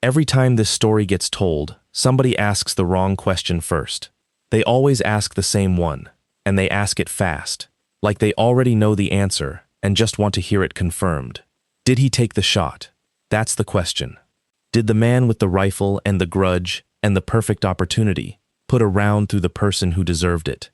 Every time this story gets told, somebody asks the wrong question first. They always ask the same one, and they ask it fast, like they already know the answer and just want to hear it confirmed. Did he take the shot? That's the question. Did the man with the rifle and the grudge and the perfect opportunity put a round through the person who deserved it?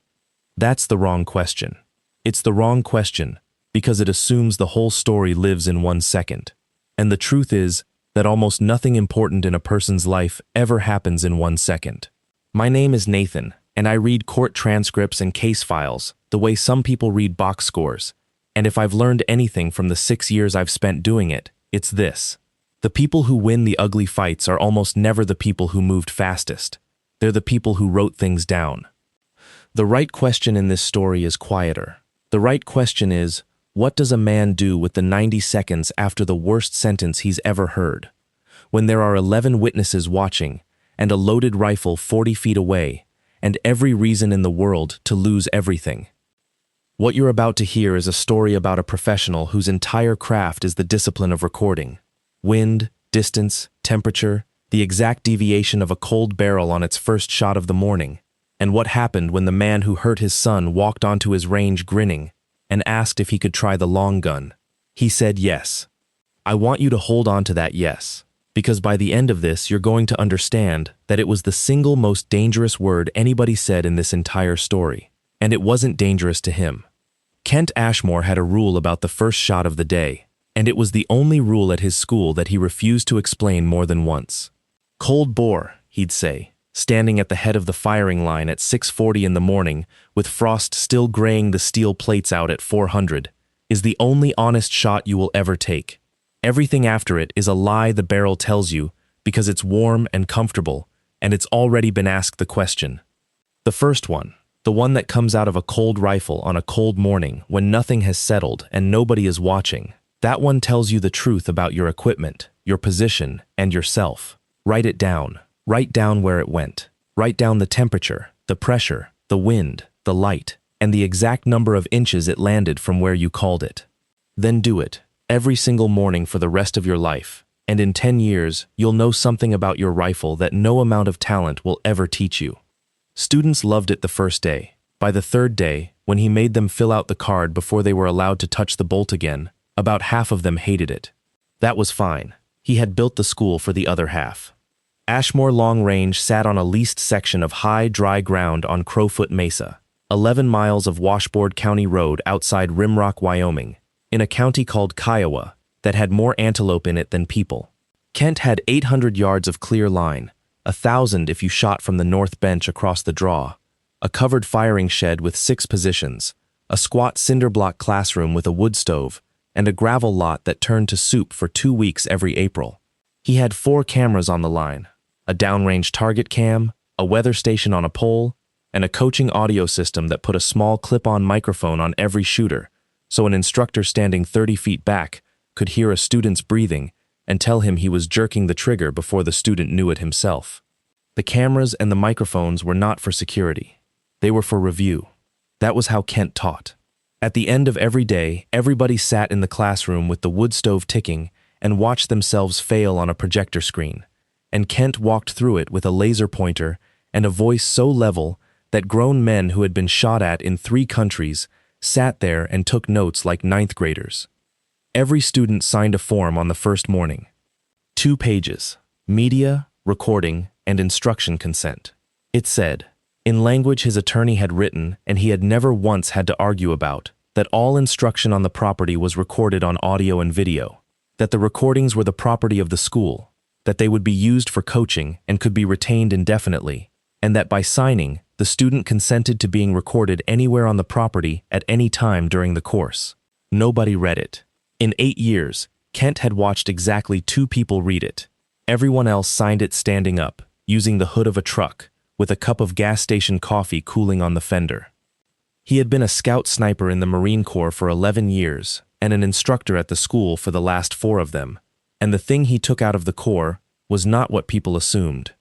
That's the wrong question. It's the wrong question because it assumes the whole story lives in 1 second. And the truth is that almost nothing important in a person's life ever happens in 1 second. My name is Nathan, and I read court transcripts and case files the way some people read box scores. And if I've learned anything from the 6 years I've spent doing it, it's this. The people who win the ugly fights are almost never the people who moved fastest. They're the people who wrote things down. The right question in this story is quieter. The right question is, what does a man do with the 90 seconds after the worst sentence he's ever heard? When there are 11 witnesses watching, and a loaded rifle 40 feet away, and every reason in the world to lose everything. What you're about to hear is a story about a professional whose entire craft is the discipline of recording. Wind, distance, temperature, the exact deviation of a cold barrel on its first shot of the morning, and what happened when the man who hurt his son walked onto his range grinning and asked if he could try the long gun. He said yes. I want you to hold on to that yes, because by the end of this you're going to understand that it was the single most dangerous word anybody said in this entire story, and it wasn't dangerous to him. Kent Ashmore had a rule about the first shot of the day, and it was the only rule at his school that he refused to explain more than once. Cold bore, he'd say, standing at the head of the firing line at 6:40 in the morning, with frost still graying the steel plates out at 400, is the only honest shot you will ever take. Everything after it is a lie the barrel tells you because it's warm and comfortable, and it's already been asked the question. The first one, the one that comes out of a cold rifle on a cold morning when nothing has settled and nobody is watching, that one tells you the truth about your equipment, your position, and yourself. Write it down. Write down where it went. Write down the temperature, the pressure, the wind, the light, and the exact number of inches it landed from where you called it. Then do it, every single morning for the rest of your life, and in 10 years, you'll know something about your rifle that no amount of talent will ever teach you. Students loved it the first day. By the third day, when he made them fill out the card before they were allowed to touch the bolt again, about half of them hated it. That was fine. He had built the school for the other half. Ashmore Long Range sat on a leased section of high, dry ground on Crowfoot Mesa, 11 miles of Washboard County Road outside Rimrock, Wyoming, in a county called Kiowa that had more antelope in it than people. Kent had 800 yards of clear line, 1,000 if you shot from the north bench across the draw, a covered firing shed with 6 positions, a squat cinderblock classroom with a wood stove, and a gravel lot that turned to soup for 2 weeks every April. He had 4 cameras on the line, a downrange target cam, a weather station on a pole, and a coaching audio system that put a small clip-on microphone on every shooter, so an instructor standing 30 feet back could hear a student's breathing and tell him he was jerking the trigger before the student knew it himself. The cameras and the microphones were not for security. They were for review. That was how Kent taught. At the end of every day, everybody sat in the classroom with the wood stove ticking and watched themselves fail on a projector screen, and Kent walked through it with a laser pointer and a voice so level that grown men who had been shot at in 3 countries sat there and took notes like 9th graders. Every student signed a form on the first morning. 2 pages, media, recording, and instruction consent. It said, in language his attorney had written and he had never once had to argue about, that all instruction on the property was recorded on audio and video, that the recordings were the property of the school, that they would be used for coaching and could be retained indefinitely, and that by signing, the student consented to being recorded anywhere on the property at any time during the course. Nobody read it. In 8 years, Kent had watched exactly 2 people read it. Everyone else signed it standing up, using the hood of a truck, with a cup of gas station coffee cooling on the fender. He had been a scout sniper in the Marine Corps for 11 years and an instructor at the school for the last 4 of them, and the thing he took out of the Corps was not what people assumed.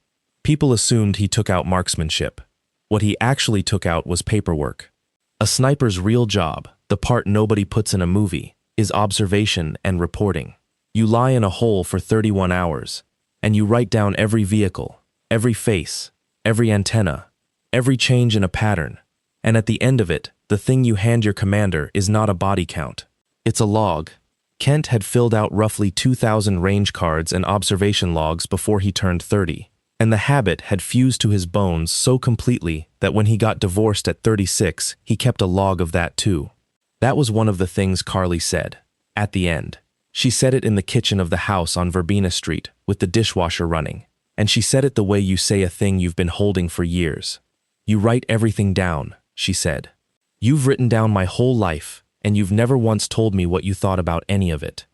People assumed he took out marksmanship. What he actually took out was paperwork. A sniper's real job, the part nobody puts in a movie, is observation and reporting. You lie in a hole for 31 hours, And you write down every vehicle, every face, every antenna, every change in a pattern. And at the end of it, the thing you hand your commander is not a body count. It's a log. Kent had filled out roughly 2,000 range cards and observation logs before he turned 30, and the habit had fused to his bones so completely that when he got divorced at 36, he kept a log of that too. That was one of the things Carly said. At the end. She said it in the kitchen of the house on Verbena Street, with the dishwasher running, and she said it the way you say a thing you've been holding for years. You write everything down, she said. You've written down my whole life, and you've never once told me what you thought about any of it.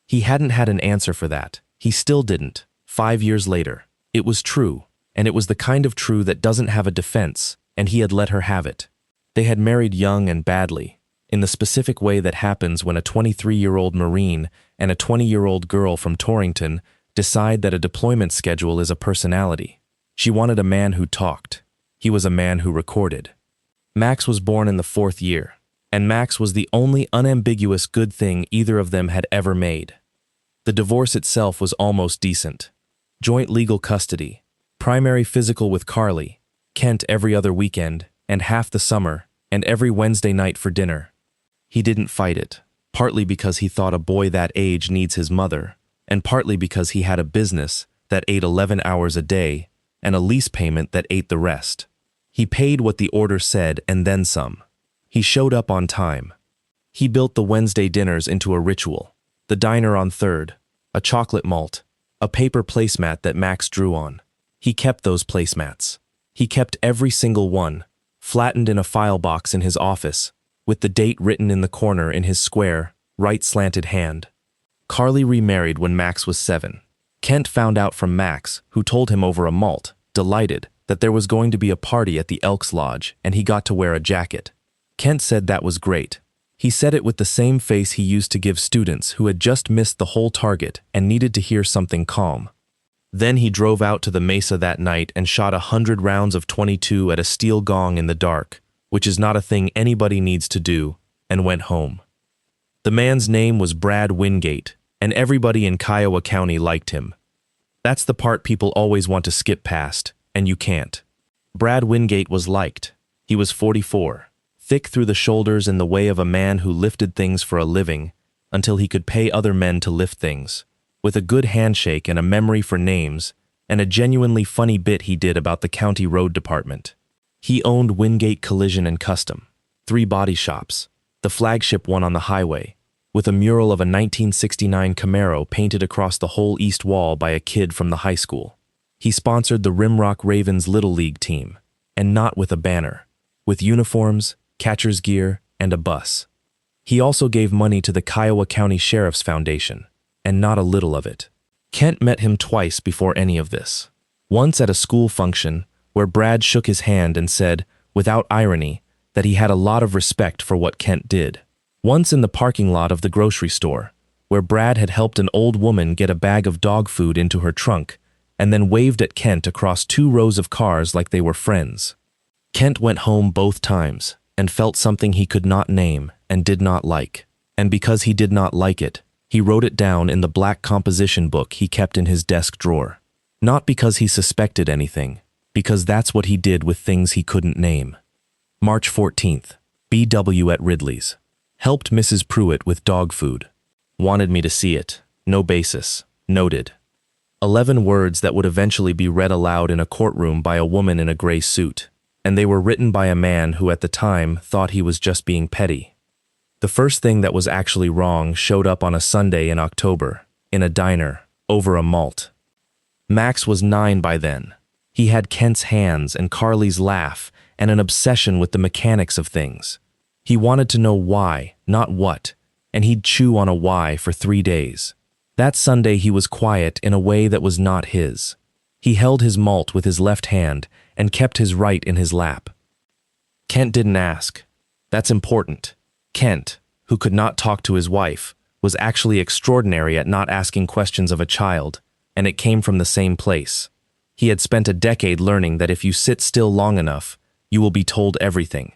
He hadn't had an answer for that. He still didn't. 5 years later. It was true, and it was the kind of true that doesn't have a defense, and he had let her have it. They had married young and badly, in the specific way that happens when a 23-year-old Marine and a 20-year-old girl from Torrington decide that a deployment schedule is a personality. She wanted a man who talked. He was a man who recorded. Max was born in the 4th year, and Max was the only unambiguous good thing either of them had ever made. The divorce itself was almost decent. Joint legal custody, primary physical with Carly, Kent every other weekend, and half the summer, and every Wednesday night for dinner. He didn't fight it, partly because he thought a boy that age needs his mother, and partly because he had a business that ate 11 hours a day and a lease payment that ate the rest. He paid what the order said and then some. He showed up on time. He built the Wednesday dinners into a ritual, the diner on 3rd, a chocolate malt, a paper placemat that Max drew on. He kept those placemats. He kept every single one, flattened in a file box in his office, with the date written in the corner in his square, right slanted hand. Carly remarried when Max was 7. Kent found out from Max, who told him over a malt, delighted, that there was going to be a party at the Elks Lodge and he got to wear a jacket. Kent said that was great. He said it with the same face he used to give students who had just missed the whole target and needed to hear something calm. Then he drove out to the mesa that night and shot 100 rounds of .22 at a steel gong in the dark, which is not a thing anybody needs to do, and went home. The man's name was Brad Wingate, and everybody in Kiowa County liked him. That's the part people always want to skip past, and you can't. Brad Wingate was liked. He was 44, thick through the shoulders in the way of a man who lifted things for a living until he could pay other men to lift things, with a good handshake and a memory for names, and a genuinely funny bit he did about the county road department. He owned Wingate Collision and Custom, 3 body shops, the flagship one on the highway, with a mural of a 1969 Camaro painted across the whole east wall by a kid from the high school. He sponsored the Rimrock Ravens Little League team, and not with a banner, with uniforms, catcher's gear, and a bus. He also gave money to the Kiowa County Sheriff's Foundation, and not a little of it. Kent met him twice before any of this. Once at a school function, where Brad shook his hand and said, without irony, that he had a lot of respect for what Kent did. Once in the parking lot of the grocery store, where Brad had helped an old woman get a bag of dog food into her trunk, and then waved at Kent across 2 rows of cars like they were friends. Kent went home both times, and felt something he could not name and did not like. And because he did not like it, he wrote it down in the black composition book he kept in his desk drawer. Not because he suspected anything, because that's what he did with things he couldn't name. March 14th, BW at Ridley's. Helped Mrs. Pruitt with dog food. Wanted me to see it. No basis. Noted. 11 words that would eventually be read aloud in a courtroom by a woman in a gray suit, and they were written by a man who at the time thought he was just being petty. The first thing that was actually wrong showed up on a Sunday in October, in a diner, over a malt. Max was 9 by then. He had Kent's hands and Carly's laugh and an obsession with the mechanics of things. He wanted to know why, not what, and he'd chew on a why for 3 days. That Sunday he was quiet in a way that was not his. He held his malt with his left hand and kept his right in his lap. Kent didn't ask. That's important. Kent, who could not talk to his wife, was actually extraordinary at not asking questions of a child, and it came from the same place. He had spent a decade learning that if you sit still long enough, you will be told everything.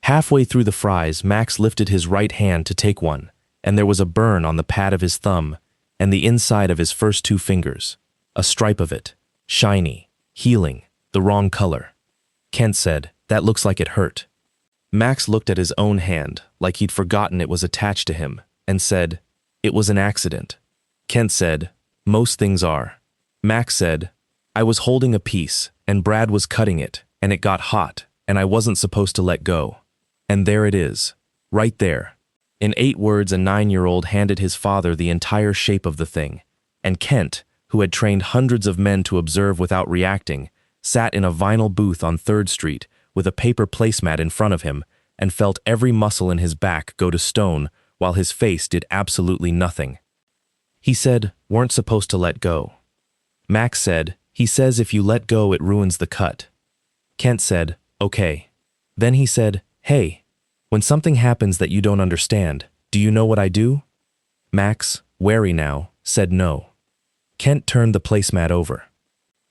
Halfway through the fries, Max lifted his right hand to take one, and there was a burn on the pad of his thumb and the inside of his first 2 fingers. A stripe of it. Shiny. Healing. The wrong color. Kent said, "That looks like it hurt." Max looked at his own hand, like he'd forgotten it was attached to him, and said, "It was an accident." Kent said, "Most things are." Max said, "I was holding a piece, and Brad was cutting it, and it got hot, and I wasn't supposed to let go. And there it is. Right there." In 8 words, a 9-year-old handed his father the entire shape of the thing, and Kent, who had trained hundreds of men to observe without reacting, sat in a vinyl booth on 3rd Street with a paper placemat in front of him and felt every muscle in his back go to stone while his face did absolutely nothing. He said, "Weren't supposed to let go." Max said, "He says if you let go it ruins the cut." Kent said, "Okay." Then he said, "Hey, when something happens that you don't understand, do you know what I do?" Max, wary now, said no. Kent turned the placemat over.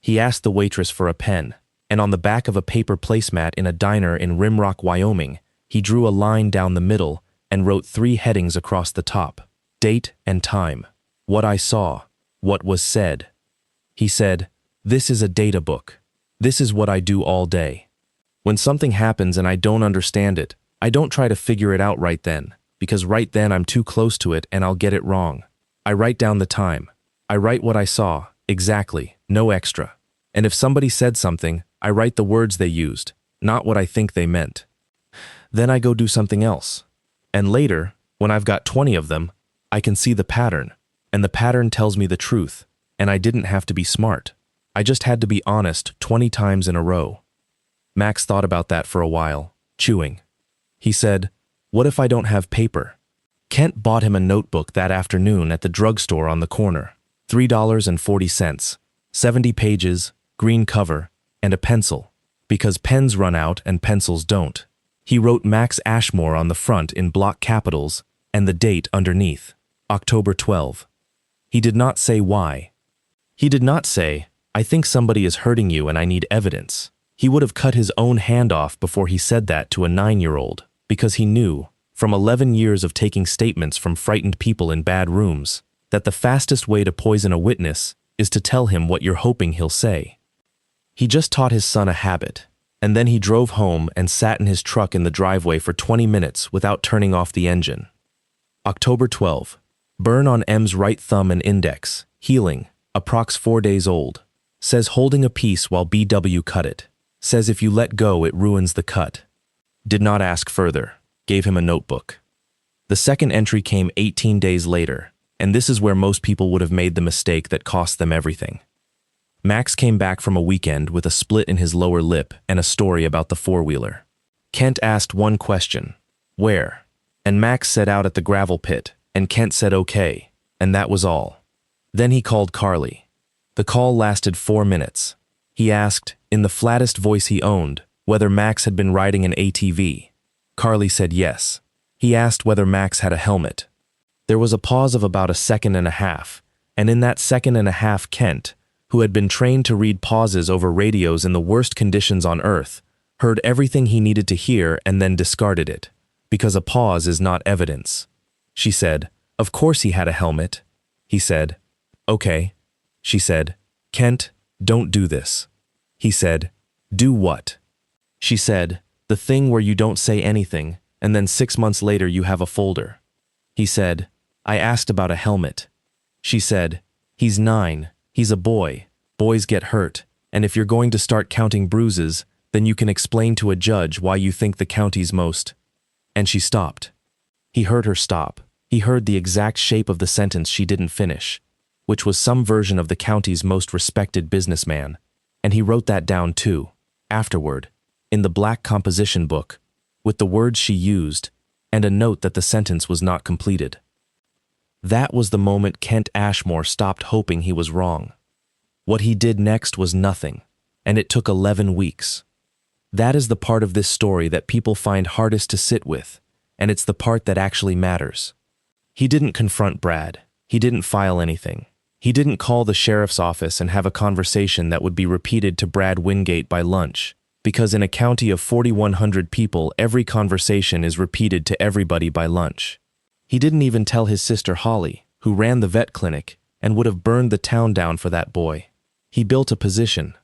He asked the waitress for a pen, and on the back of a paper placemat in a diner in Rimrock, Wyoming, he drew a line down the middle and wrote 3 headings across the top: date and time, what I saw, what was said. He said, "This is a data book. This is what I do all day. When something happens and I don't understand it, I don't try to figure it out right then, because right then I'm too close to it and I'll get it wrong. I write down the time. I write what I saw, exactly, no extra. And if somebody said something, I write the words they used, not what I think they meant. Then I go do something else. And later, when I've got 20 of them, I can see the pattern, and the pattern tells me the truth, and I didn't have to be smart. I just had to be honest 20 times in a row." Max thought about that for a while, chewing. He said, "What if I don't have paper?" Kent bought him a notebook that afternoon at the drugstore on the corner. $3.40, 70 pages, green cover, and a pencil, because pens run out and pencils don't. He wrote Max Ashmore on the front in block capitals and the date underneath, October 12. He did not say why. He did not say, "I think somebody is hurting you and I need evidence." He would have cut his own hand off before he said that to a 9-year-old, because he knew, from 11 years of taking statements from frightened people in bad rooms, that the fastest way to poison a witness is to tell him what you're hoping he'll say. He just taught his son a habit, and then he drove home and sat in his truck in the driveway for 20 minutes without turning off the engine. October 12. Burn on M's right thumb and index. Healing. Approx 4 days old. Says holding a piece while BW cut it. Says if you let go it ruins the cut. Did not ask further. Gave him a notebook. The second entry came 18 days later, and this is where most people would have made the mistake that cost them everything. Max came back from a weekend with a split in his lower lip and a story about the 4-wheeler. Kent asked one question, "Where?" And Max said out at the gravel pit, and Kent said okay, and that was all. Then he called Carly. The call lasted 4 minutes. He asked, in the flattest voice he owned, whether Max had been riding an ATV. Carly said yes. He asked whether Max had a helmet. There was a pause of about a second and a half, and in that second and a half Kent, who had been trained to read pauses over radios in the worst conditions on Earth, heard everything he needed to hear and then discarded it, because a pause is not evidence. She said, "Of course he had a helmet." He said, "Okay." She said, "Kent, don't do this." He said, "Do what?" She said, "The thing where you don't say anything, and then 6 months later you have a folder." He said, "I asked about a helmet." She said, "He's 9. He's a boy. Boys get hurt, and if you're going to start counting bruises, then you can explain to a judge why you think the county's most." And she stopped. He heard her stop. He heard the exact shape of the sentence she didn't finish, which was some version of the county's most respected businessman, and he wrote that down too, afterward, in the black composition book, with the words she used, and a note that the sentence was not completed. That was the moment Kent Ashmore stopped hoping he was wrong. What he did next was nothing, and it took 11 weeks. That is the part of this story that people find hardest to sit with, and it's the part that actually matters. He didn't confront Brad. He didn't file anything. He didn't call the sheriff's office and have a conversation that would be repeated to Brad Wingate by lunch, because in a county of 4,100 people, every conversation is repeated to everybody by lunch. He didn't even tell his sister Holly, who ran the vet clinic and would have burned the town down for that boy. He built a position.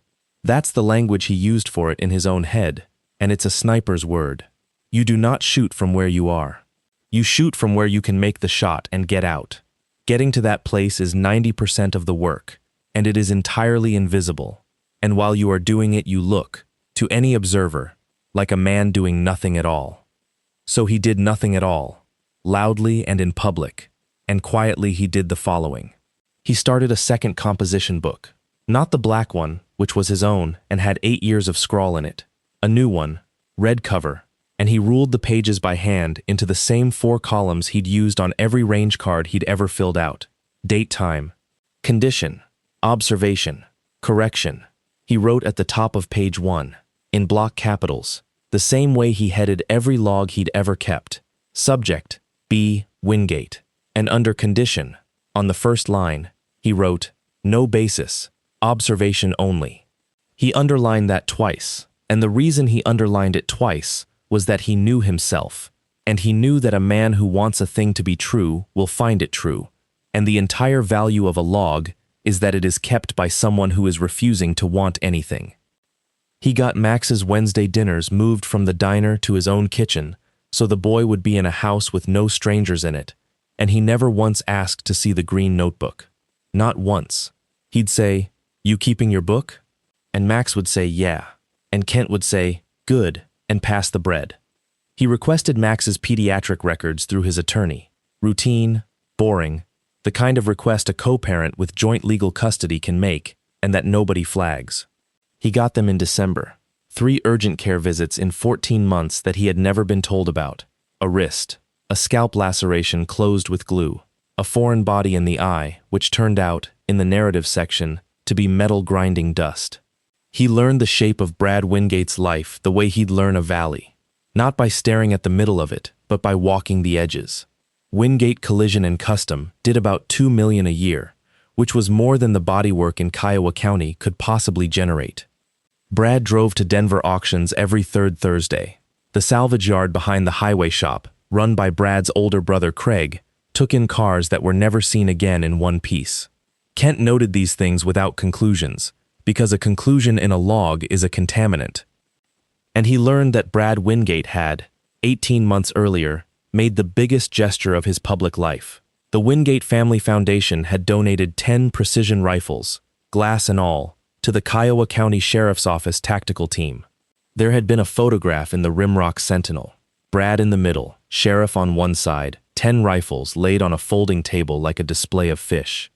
That's the language he used for it in his own head, and it's a sniper's word. You do not shoot from where you are. You shoot from where you can make the shot and get out. Getting to that place is 90% of the work, and it is entirely invisible. And while you are doing it, you look, to any observer, like a man doing nothing at all. So he did nothing at all, loudly and in public, and quietly he did the following. He started a second composition book, not the black one, which was his own and had 8 years of scrawl in it, a new one, red cover, and he ruled the pages by hand into the same 4 columns he'd used on every range card he'd ever filled out. Date, time, condition, observation, correction. He wrote at the top of page 1, in block capitals, the same way he headed every log he'd ever kept. Subject, B. Wingate. And under condition, on the first line, he wrote, no basis, observation only. He underlined that twice, and the reason he underlined it twice was that he knew himself, and he knew that a man who wants a thing to be true will find it true, and the entire value of a log is that it is kept by someone who is refusing to want anything. He got Max's Wednesday dinners moved from the diner to his own kitchen, so the boy would be in a house with no strangers in it, and he never once asked to see the green notebook. Not once. He'd say, you keeping your book? And Max would say, yeah. And Kent would say, good, and pass the bread. He requested Max's pediatric records through his attorney. Routine, boring, the kind of request a co-parent with joint legal custody can make, and that nobody flags. He got them in December. 3 urgent care visits in 14 months that he had never been told about. A wrist, a scalp laceration closed with glue, a foreign body in the eye, which turned out, in the narrative section, to be metal grinding dust. He learned the shape of Brad Wingate's life the way he'd learn a valley, not by staring at the middle of it, but by walking the edges. Wingate Collision and Custom did about $2 million a year, which was more than the bodywork in Kiowa County could possibly generate. Brad drove to Denver auctions every 3rd Thursday. The salvage yard behind the highway shop, run by Brad's older brother Craig, took in cars that were never seen again in one piece. Kent noted these things without conclusions, because a conclusion in a log is a contaminant. And he learned that Brad Wingate had, 18 months earlier, made the biggest gesture of his public life. The Wingate Family Foundation had donated 10 precision rifles, glass and all, to the Kiowa County Sheriff's Office tactical team. There had been a photograph in the Rimrock Sentinel. Brad in the middle, sheriff on one side, 10 rifles laid on a folding table like a display of fish.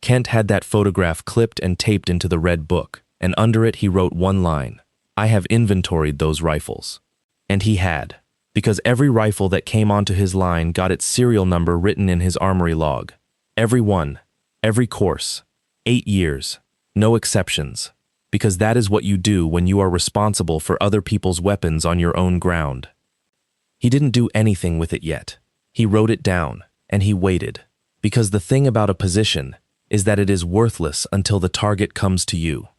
Kent had that photograph clipped and taped into the red book, and under it he wrote one line, I have inventoried those rifles. And he had, because every rifle that came onto his line got its serial number written in his armory log. Every one, every course, 8 years, no exceptions, because that is what you do when you are responsible for other people's weapons on your own ground. He didn't do anything with it yet. He wrote it down, and he waited, because the thing about a position is that it is worthless until the target comes to you.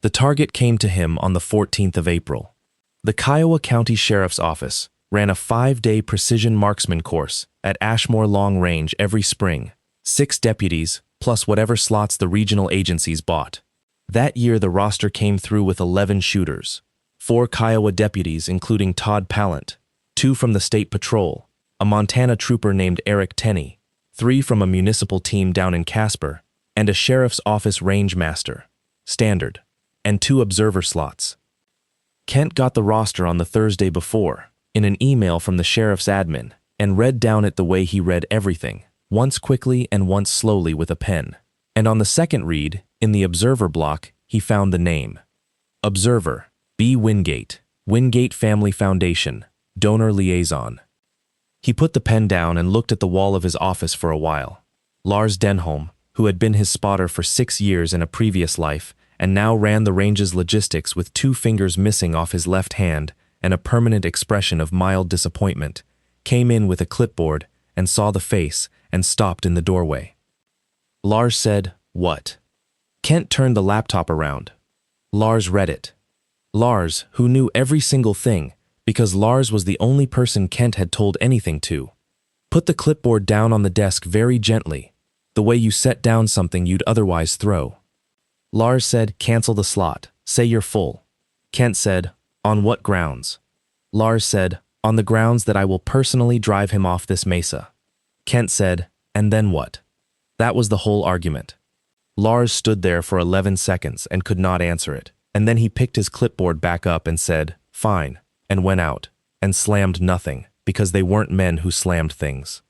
The target came to him on the 14th of April. The Kiowa County Sheriff's Office ran a 5-day precision marksman course at Ashmore Long Range every spring, 6 deputies plus whatever slots the regional agencies bought. That year the roster came through with 11 shooters, 4 Kiowa deputies including Todd Pallant, 2 from the State Patrol, a Montana trooper named Eric Tenney, 3 from a municipal team down in Casper, and a sheriff's office range master, standard, and 2 observer slots. Kent got the roster on the Thursday before, in an email from the sheriff's admin, and read down it the way he read everything, once quickly and once slowly with a pen. And on the second read, in the observer block, he found the name. Observer, B. Wingate, Wingate Family Foundation, Donor Liaison. He put the pen down and looked at the wall of his office for a while. Lars Denholm, who had been his spotter for 6 years in a previous life, and now ran the range's logistics with 2 fingers missing off his left hand and a permanent expression of mild disappointment, came in with a clipboard and saw the face and stopped in the doorway. Lars said, "What?" Kent turned the laptop around. Lars read it. Lars, who knew every single thing, because Lars was the only person Kent had told anything to, put the clipboard down on the desk very gently, the way you set down something you'd otherwise throw. Lars said, cancel the slot. Say you're full. Kent said, on what grounds? Lars said, on the grounds that I will personally drive him off this mesa. Kent said, and then what? That was the whole argument. Lars stood there for 11 seconds and could not answer it, and then he picked his clipboard back up and said, fine, and went out, and slammed nothing, because they weren't men who slammed things.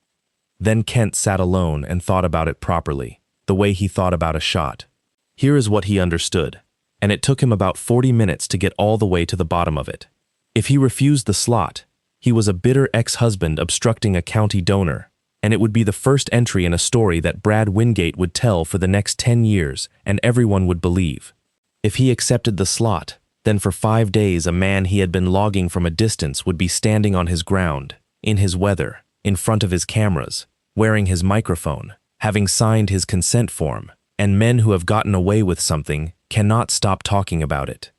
Then Kent sat alone and thought about it properly, the way he thought about a shot. Here is what he understood, and it took him about 40 minutes to get all the way to the bottom of it. If he refused the slot, he was a bitter ex-husband obstructing a county donor, and it would be the first entry in a story that Brad Wingate would tell for the next 10 years and everyone would believe. If he accepted the slot, then for 5 days a man he had been logging from a distance would be standing on his ground, in his weather, in front of his cameras, wearing his microphone, having signed his consent form, and men who have gotten away with something cannot stop talking about it.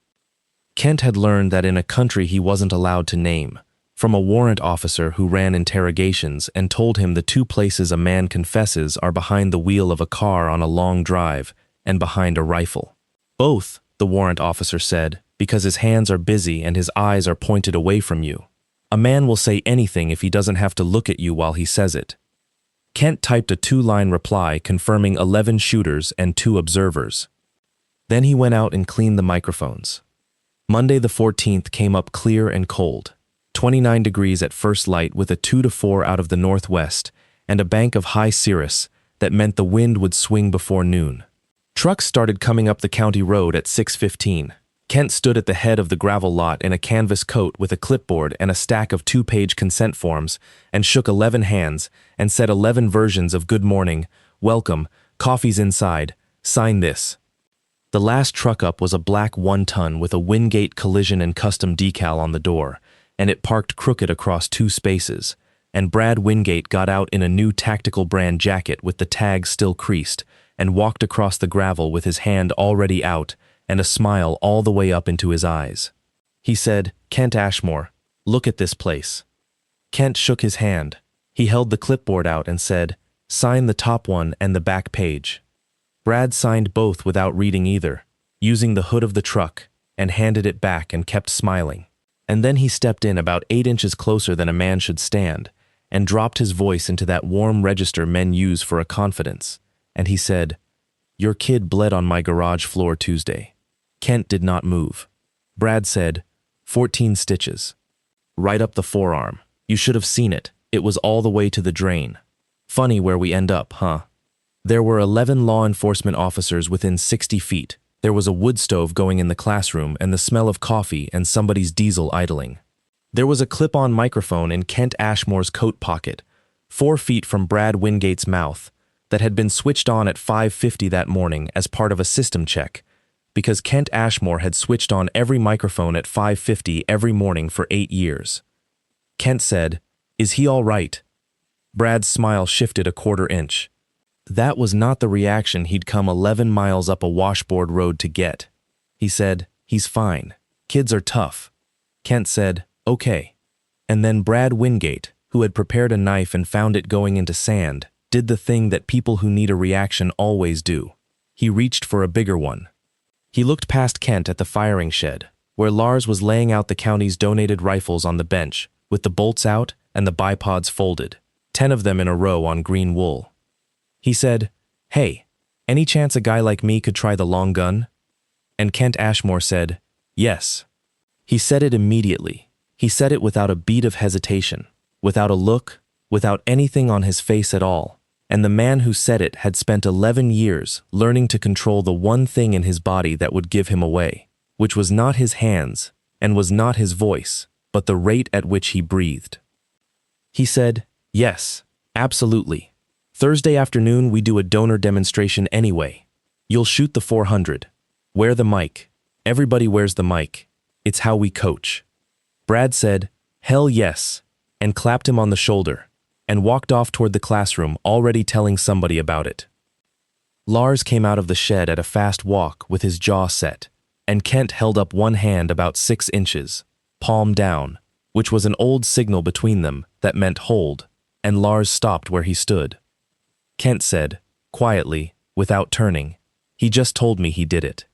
Kent had learned that in a country he wasn't allowed to name, from a warrant officer who ran interrogations and told him the two places a man confesses are behind the wheel of a car on a long drive and behind a rifle. Both, the warrant officer said, because his hands are busy and his eyes are pointed away from you. A man will say anything if he doesn't have to look at you while he says it. Kent typed a 2-line reply confirming 11 shooters and 2 observers. Then he went out and cleaned the microphones. Monday the 14th came up clear and cold, 29 degrees at first light with a 2 to 4 out of the northwest and a bank of high cirrus that meant the wind would swing before noon. Trucks started coming up the county road at 6:15. Kent stood at the head of the gravel lot in a canvas coat with a clipboard and a stack of 2-page consent forms and shook 11 hands and said 11 versions of good morning, welcome, coffee's inside, sign this. The last truck up was a black 1-ton with a Wingate collision and custom decal on the door, and it parked crooked across 2 spaces, and Brad Wingate got out in a new tactical brand jacket with the tag still creased and walked across the gravel with his hand already out and a smile all the way up into his eyes. He said, Kent Ashmore, look at this place. Kent shook his hand. He held the clipboard out and said, sign the top one and the back page. Brad signed both without reading either, using the hood of the truck, and handed it back and kept smiling. And then he stepped in about 8 inches closer than a man should stand, and dropped his voice into that warm register men use for a confidence, and he said, your kid bled on my garage floor Tuesday. Kent did not move. Brad said, 14 stitches. Right up the forearm. You should have seen it. It was all the way to the drain. Funny where we end up, huh? There were 11 law enforcement officers within 60 feet. There was a wood stove going in the classroom and the smell of coffee and somebody's diesel idling. There was a clip-on microphone in Kent Ashmore's coat pocket, 4 feet from Brad Wingate's mouth, that had been switched on at 5:50 that morning as part of a system check, because Kent Ashmore had switched on every microphone at 5:50 every morning for 8 years. Kent said, is he all right? Brad's smile shifted a 1/4 inch. That was not the reaction he'd come 11 miles up a washboard road to get. He said, he's fine. Kids are tough. Kent said, okay. And then Brad Wingate, who had prepared a knife and found it going into sand, did the thing that people who need a reaction always do. He reached for a bigger one. He looked past Kent at the firing shed, where Lars was laying out the county's donated rifles on the bench, with the bolts out and the bipods folded, 10 of them in a row on green wool. He said, hey, any chance a guy like me could try the long gun? And Kent Ashmore said, yes. He said it immediately. He said it without a beat of hesitation, without a look, without anything on his face at all. And the man who said it had spent 11 years learning to control the one thing in his body that would give him away, which was not his hands and was not his voice, but the rate at which he breathed. He said, yes, absolutely. Thursday afternoon we do a donor demonstration anyway. You'll shoot the 400. Wear the mic. Everybody wears the mic. It's how we coach. Brad said, hell yes, and clapped him on the shoulder, and walked off toward the classroom, already telling somebody about it. Lars came out of the shed at a fast walk with his jaw set, and Kent held up one hand about 6 inches, palm down, which was an old signal between them that meant hold, and Lars stopped where he stood. Kent said, quietly, without turning, He just told me he did it.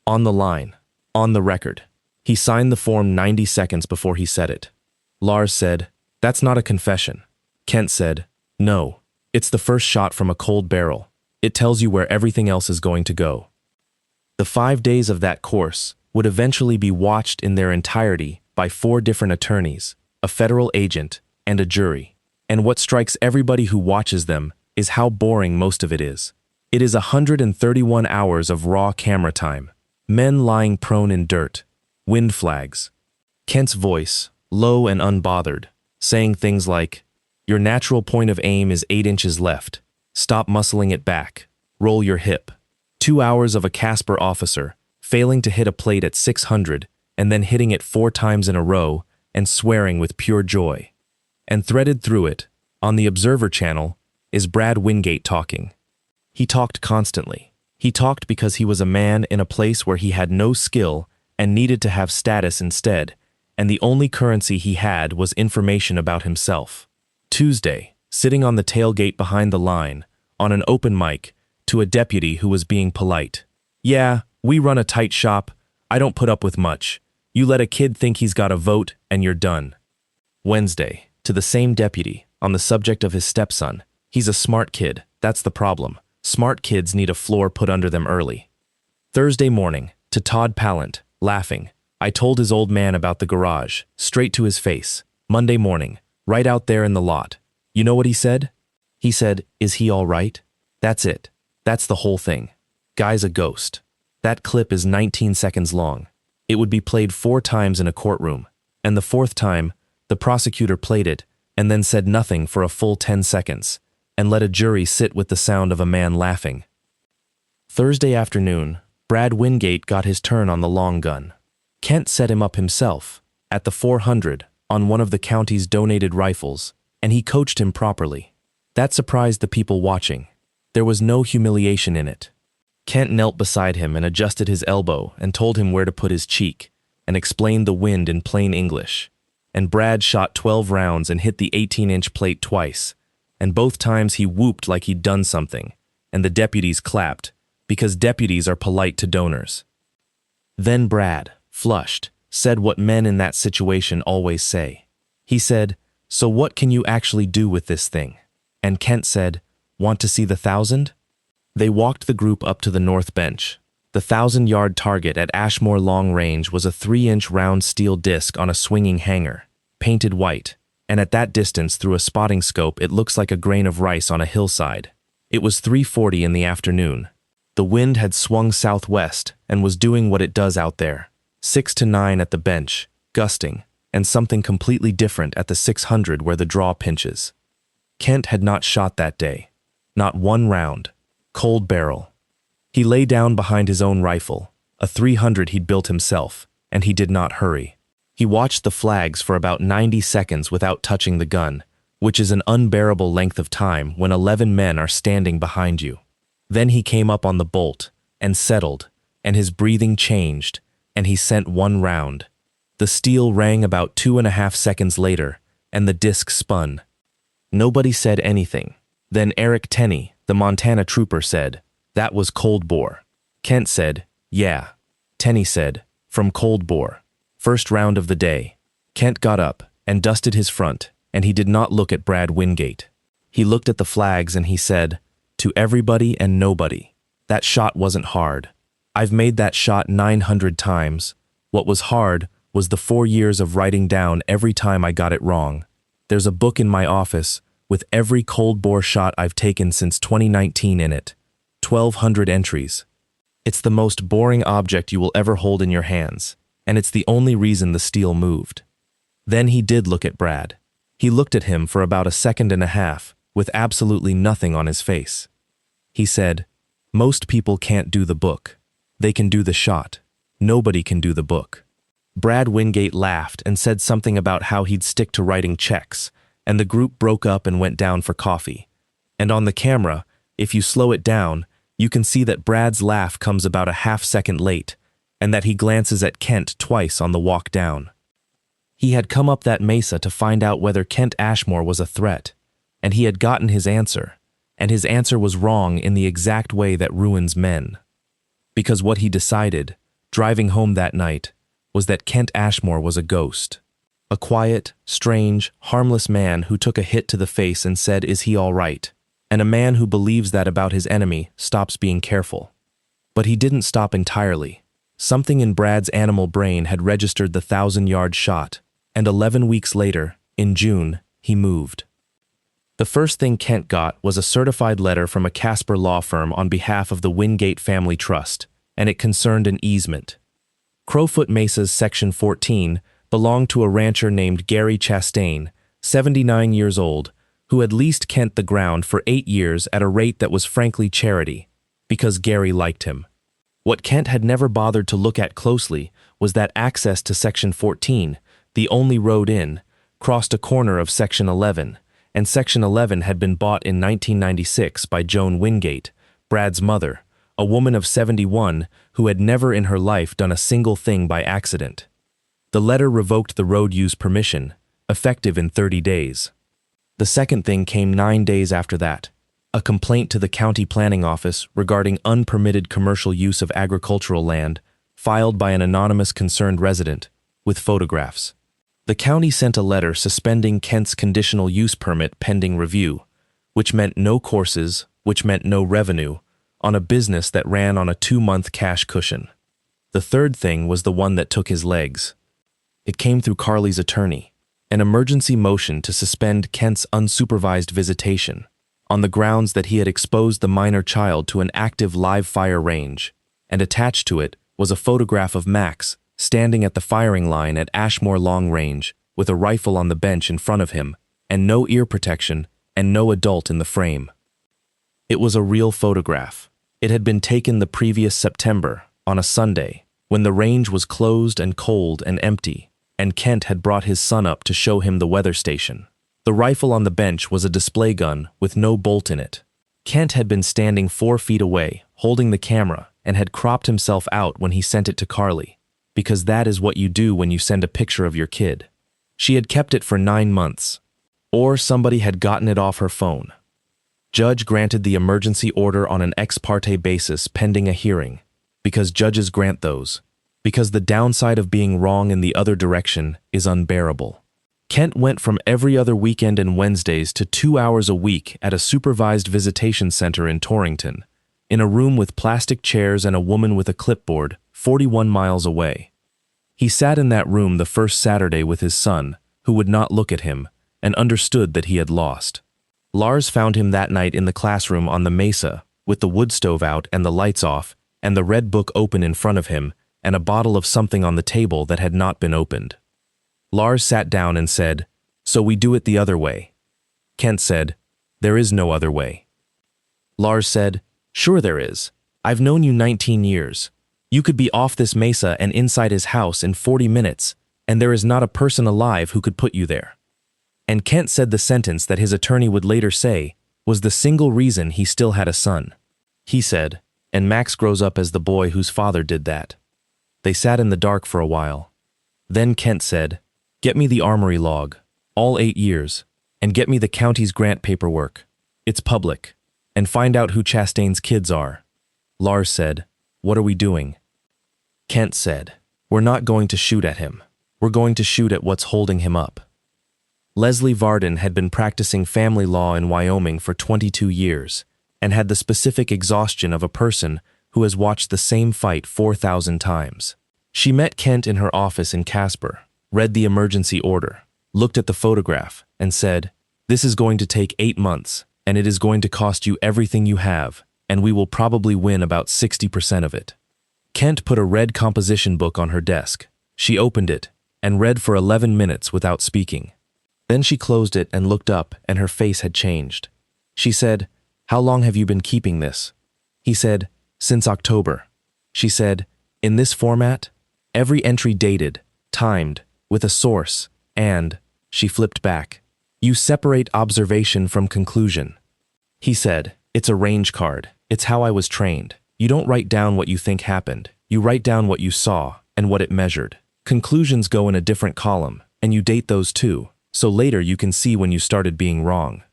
On the line. On the record. He signed the form 90 seconds before he said it. Lars said, "That's not a confession." Kent said, "No. It's the first shot from a cold barrel. It tells you where everything else is going to go." The 5 days of that course would eventually be watched in their entirety by 4 different attorneys, a federal agent, and a jury. And what strikes everybody who watches them is how boring most of it is. It is 131 hours of raw camera time, men lying prone in dirt, wind flags. Kent's voice, low and unbothered, saying things like, "Your natural point of aim is 8 inches left. Stop muscling it back. Roll your hip." 2 hours of a Casper officer failing to hit a plate at 600 and then hitting it 4 times in a row and swearing with pure joy. And threaded through it, on the Observer channel, is Brad Wingate talking. He talked constantly. He talked because he was a man in a place where he had no skill and needed to have status instead, and the only currency he had was information about himself. Tuesday, sitting on the tailgate behind the line, on an open mic, to a deputy who was being polite. "Yeah, we run a tight shop. I don't put up with much. You let a kid think he's got a vote, and you're done." Wednesday, to the same deputy, on the subject of his stepson. "He's a smart kid. That's the problem. Smart kids need a floor put under them early." Thursday morning, to Todd Pallant, laughing. "I told his old man about the garage, straight to his face. Monday morning, right out there in the lot. You know what he said? He said, 'Is he all right?' That's it. That's the whole thing. Guy's a ghost." That clip is 19 seconds long. It would be played 4 times in a courtroom, and the 4th time, the prosecutor played it and then said nothing for a full 10 seconds, and let a jury sit with the sound of a man laughing. Thursday afternoon, Brad Wingate got his turn on the long gun. Kent set him up himself, at the 400, on one of the county's donated rifles, and he coached him properly. That surprised the people watching. There was no humiliation in it. Kent knelt beside him and adjusted his elbow and told him where to put his cheek, and explained the wind in plain English. And Brad shot 12 rounds and hit the 18-inch plate twice, and both times he whooped like he'd done something, and the deputies clapped, because deputies are polite to donors. Then Brad, flushed, said what men in that situation always say. He said, "So what can you actually do with this thing?" And Kent said, "Want to see the 1,000?" They walked the group up to the north bench. The 1,000-yard target at Ashmore long range was a 3-inch round steel disc on a swinging hanger, painted white, and at that distance through a spotting scope it looks like a grain of rice on a hillside. It was 3:40 in the afternoon. The wind had swung southwest and was doing what it does out there, 6 to 9 at the bench, gusting, and something completely different at the 600 where the draw pinches. Kent had not shot that day. Not one round. Cold barrel. He lay down behind his own rifle, a 300 he'd built himself, and he did not hurry. He watched the flags for about 90 seconds without touching the gun, which is an unbearable length of time when 11 men are standing behind you. Then he came up on the bolt, and settled, and his breathing changed, and he sent 1 round. The steel rang about 2.5 seconds later, and the disc spun. Nobody said anything. Then Eric Tenney, the Montana trooper, said, "That was cold bore." Kent said, "Yeah." Tenney said, "From cold bore. First round of the day." Kent got up and dusted his front, and he did not look at Brad Wingate. He looked at the flags and he said, "To everybody and nobody, that shot wasn't hard. I've made that shot 900 times. What was hard was the 4 years of writing down every time I got it wrong. There's a book in my office with every cold bore shot I've taken since 2019 in it. 1,200 entries. It's the most boring object you will ever hold in your hands, and it's the only reason the steel moved." Then he did look at Brad. He looked at him for about 1.5 seconds, with absolutely nothing on his face. He said, "Most people can't do the book. They can do the shot. Nobody can do the book." Brad Wingate laughed and said something about how he'd stick to writing checks, and the group broke up and went down for coffee. And on the camera, if you slow it down, you can see that Brad's laugh comes about 1/2 second late, and that he glances at Kent twice on the walk down. He had come up that mesa to find out whether Kent Ashmore was a threat, and he had gotten his answer, and his answer was wrong in the exact way that ruins men. Because what he decided, driving home that night, was that Kent Ashmore was a ghost. A quiet, strange, harmless man who took a hit to the face and said, "Is he all right?" And a man who believes that about his enemy stops being careful. But he didn't stop entirely. Something in Brad's animal brain had registered the 1,000-yard shot, and 11 weeks later, in June, he moved. The first thing Kent got was a certified letter from a Casper law firm on behalf of the Wingate Family Trust, and it concerned an easement. Crowfoot Mesa's Section 14 belonged to a rancher named Gary Chastain, 79 years old, who had leased Kent the ground for 8 years at a rate that was frankly charity, because Gary liked him. What Kent had never bothered to look at closely was that access to Section 14, the only road in, crossed a corner of Section 11, and Section 11 had been bought in 1996 by Joan Wingate, Brad's mother, a woman of 71 who had never in her life done a single thing by accident. The letter revoked the road use permission, effective in 30 days. The second thing came 9 days after that, a complaint to the county planning office regarding unpermitted commercial use of agricultural land, filed by an anonymous concerned resident, with photographs. The county sent a letter suspending Kent's conditional use permit pending review, which meant no courses, which meant no revenue, on a business that ran on a 2-month cash cushion. The third thing was the one that took his legs. It came through Carly's attorney, an emergency motion to suspend Kent's unsupervised visitation, on the grounds that he had exposed the minor child to an active live fire range, and attached to it was a photograph of Max standing at the firing line at Ashmore Long Range with a rifle on the bench in front of him, and no ear protection, and no adult in the frame. It was a real photograph. It had been taken the previous September, on a Sunday, when the range was closed and cold and empty, and Kent had brought his son up to show him the weather station. The rifle on the bench was a display gun with no bolt in it. Kent had been standing 4 feet away, holding the camera, and had cropped himself out when he sent it to Carly, because that is what you do when you send a picture of your kid. She had kept it for 9 months. Or somebody had gotten it off her phone. Judge granted the emergency order on an ex parte basis pending a hearing, because judges grant those, because the downside of being wrong in the other direction is unbearable. Kent went from every other weekend and Wednesdays to 2 hours a week at a supervised visitation center in Torrington, in a room with plastic chairs and a woman with a clipboard, 41 miles away. He sat in that room the first Saturday with his son, who would not look at him, and understood that he had lost. Lars found him that night in the classroom on the mesa, with the wood stove out and the lights off, and the red book open in front of him, and a bottle of something on the table that had not been opened. Lars sat down and said, "So we do it the other way." Kent said, "There is no other way." Lars said, "Sure there is. I've known you 19 years. You could be off this mesa and inside his house in 40 minutes, and there is not a person alive who could put you there." And Kent said the sentence that his attorney would later say was the single reason he still had a son. He said, "And Max grows up as the boy whose father did that." They sat in the dark for a while. Then Kent said, "Get me the armory log, all 8 years, and get me the county's grant paperwork. It's public. And find out who Chastain's kids are." Lars said, "What are we doing?" Kent said, "We're not going to shoot at him. We're going to shoot at what's holding him up." Leslie Varden had been practicing family law in Wyoming for 22 years and had the specific exhaustion of a person who has watched the same fight 4,000 times. She met Kent in her office in Casper, read the emergency order, looked at the photograph, and said, "This is going to take 8 months, and it is going to cost you everything you have, and we will probably win about 60% of it." Kent put a red composition book on her desk. She opened it and read for 11 minutes without speaking. Then she closed it and looked up, and her face had changed. She said, "How long have you been keeping this?" He said, "Since October." She said, "In this format? Every entry dated, timed, with a source, and," she flipped back, "you separate observation from conclusion." He said, "It's a range card. It's how I was trained. You don't write down what you think happened. You write down what you saw and what it measured. Conclusions go in a different column, and you date those too, so later you can see when you started being wrong."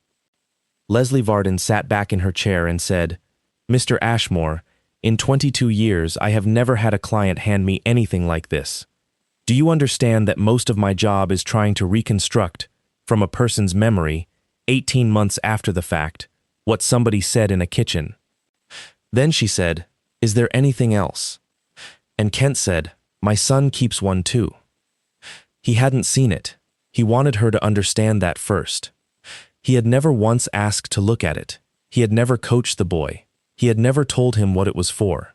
Leslie Varden sat back in her chair and said, "Mr. Ashmore, In 22 years, I have never had a client hand me anything like this. Do you understand that most of my job is trying to reconstruct, from a person's memory, 18 months after the fact, what somebody said in a kitchen? Then she said, "Is there anything else?" And Kent said, "My son keeps one too." He hadn't seen it. He wanted her to understand that first. He had never once asked to look at it. He had never coached the boy. He had never told him what it was for.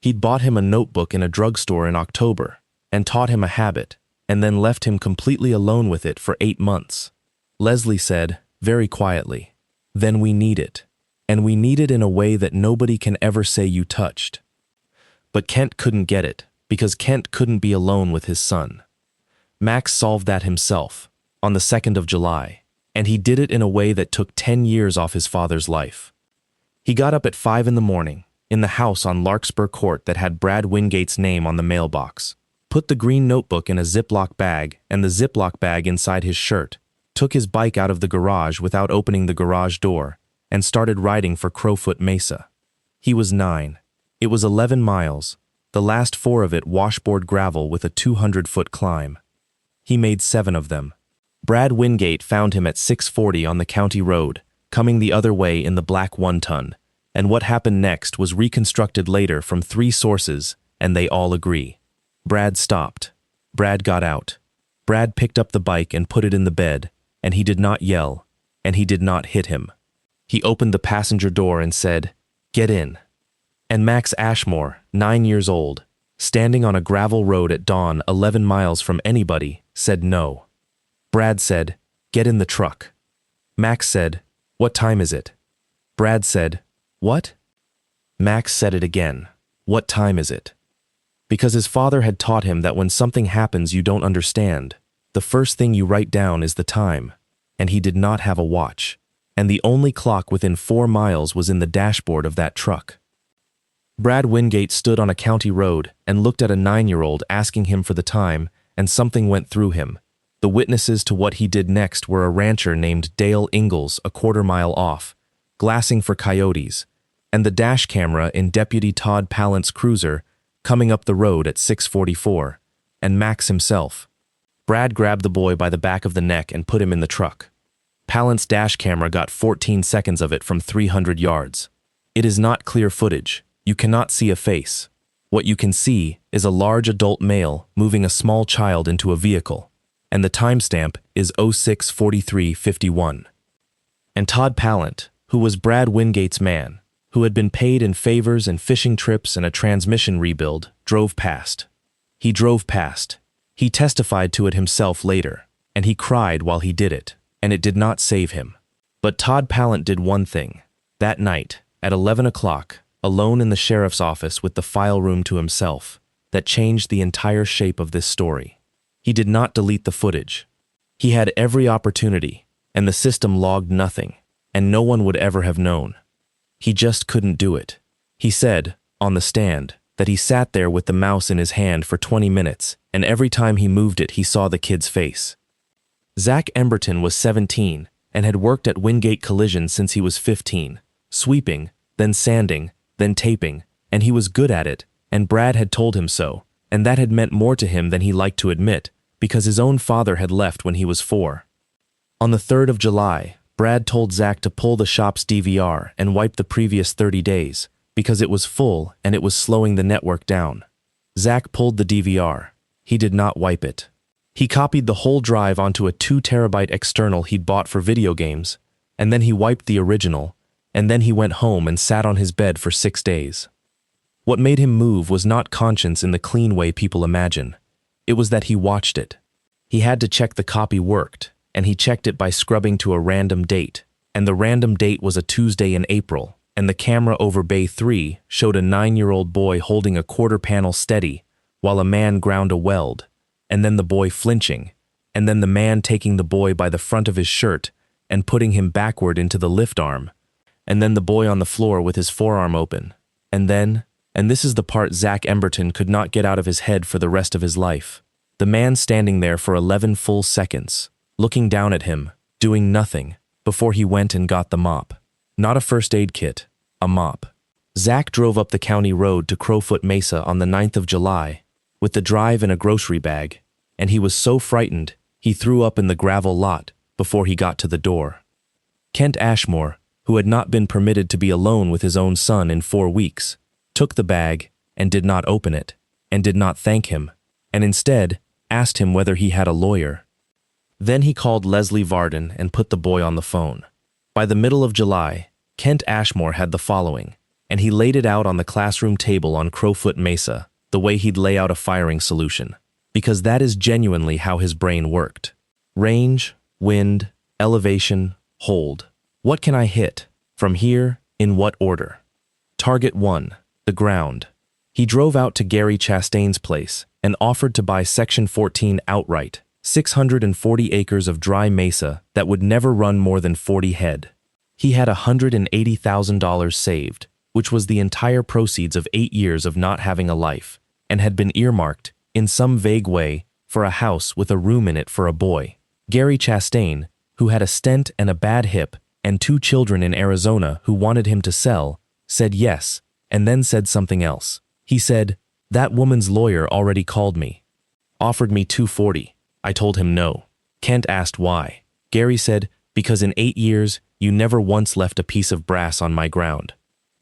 He'd bought him a notebook in a drugstore in October and taught him a habit, and then left him completely alone with it for 8 months. Leslie said, very quietly, "Then we need it. And we need it in a way that nobody can ever say you touched." But Kent couldn't get it, because Kent couldn't be alone with his son. Max solved that himself, on the 2nd of July, and he did it in a way that took 10 years off his father's life. He got up at 5 in the morning, in the house on Larkspur Court that had Brad Wingate's name on the mailbox, put the green notebook in a Ziploc bag and the Ziploc bag inside his shirt, took his bike out of the garage without opening the garage door, and started riding for Crowfoot Mesa. He was 9. It was 11 miles, the last 4 of it washboard gravel with a 200-foot climb. He made 7 of them. Brad Wingate found him at 6:40 on the county road, coming the other way in the black 1-ton, and what happened next was reconstructed later from 3 sources, and they all agree. Brad stopped. Brad got out. Brad picked up the bike and put it in the bed, and he did not yell, and he did not hit him. He opened the passenger door and said, "Get in." And Max Ashmore, 9 years old, standing on a gravel road at dawn 11 miles from anybody, said no. Brad said, "Get in the truck." Max said, "What time is it?" Brad said, "What?" Max said it again, "What time is it?" Because his father had taught him that when something happens you don't understand, the first thing you write down is the time, and he did not have a watch, and the only clock within 4 miles was in the dashboard of that truck. Brad Wingate stood on a county road and looked at a 9-year-old asking him for the time, and something went through him. The witnesses to what he did next were a rancher named Dale Ingalls a quarter-mile off, glassing for coyotes, and the dash camera in Deputy Todd Pallant's cruiser coming up the road at 6:44, and Max himself. Brad grabbed the boy by the back of the neck and put him in the truck. Pallant's dash camera got 14 seconds of it from 300 yards. It is not clear footage. You cannot see a face. What you can see is a large adult male moving a small child into a vehicle, and the timestamp is 06:43:51. And Todd Pallant, who was Brad Wingate's man, who had been paid in favors and fishing trips and a transmission rebuild, drove past. He drove past. He testified to it himself later, and he cried while he did it, and it did not save him. But Todd Pallant did one thing. That night, at 11 o'clock, alone in the sheriff's office with the file room to himself, that changed the entire shape of this story. He did not delete the footage. He had every opportunity, and the system logged nothing, and no one would ever have known. He just couldn't do it. He said, on the stand, that he sat there with the mouse in his hand for 20 minutes, and every time he moved it he saw the kid's face. Zach Emberton was 17 and had worked at Wingate Collision since he was 15, sweeping, then sanding, then taping, and he was good at it, and Brad had told him so, and that had meant more to him than he liked to admit, because his own father had left when he was 4. On the 3rd of July, Brad told Zach to pull the shop's DVR and wipe the previous 30 days, because it was full and it was slowing the network down. Zach pulled the DVR. He did not wipe it. He copied the whole drive onto a 2-terabyte external he'd bought for video games, and then he wiped the original, and then he went home and sat on his bed for 6 days. What made him move was not conscience in the clean way people imagine. It was that he watched it. He had to check the copy worked, and he checked it by scrubbing to a random date, and the random date was a Tuesday in April, and the camera over Bay 3 showed a 9-year-old boy holding a quarter panel steady while a man ground a weld, and then the boy flinching, and then the man taking the boy by the front of his shirt and putting him backward into the lift arm, and then the boy on the floor with his forearm open, and then, and this is the part Zach Emberton could not get out of his head for the rest of his life, the man standing there for 11 full seconds, looking down at him, doing nothing, before he went and got the mop. Not a first aid kit, a mop. Zach drove up the county road to Crowfoot Mesa on the 9th of July, with the drive in a grocery bag, and he was so frightened he threw up in the gravel lot before he got to the door. Kent Ashmore, who had not been permitted to be alone with his own son in 4 weeks, took the bag and did not open it, and did not thank him, and instead asked him whether he had a lawyer. Then he called Leslie Varden and put the boy on the phone. By the middle of July, Kent Ashmore had the following, and he laid it out on the classroom table on Crowfoot Mesa, the way he'd lay out a firing solution, because that is genuinely how his brain worked. Range, wind, elevation, hold. What can I hit? From here, in what order? Target 1, the ground. He drove out to Gary Chastain's place and offered to buy Section 14 outright, 640 acres of dry mesa that would never run more than 40 head. He had $180,000 saved, which was the entire proceeds of 8 years of not having a life, and had been earmarked, in some vague way, for a house with a room in it for a boy. Gary Chastain, who had a stent and a bad hip, and 2 children in Arizona who wanted him to sell, said yes, and then said something else. He said, "That woman's lawyer already called me. Offered me $240. I told him no." Kent asked why. Gary said, "Because in 8 years, you never once left a piece of brass on my ground."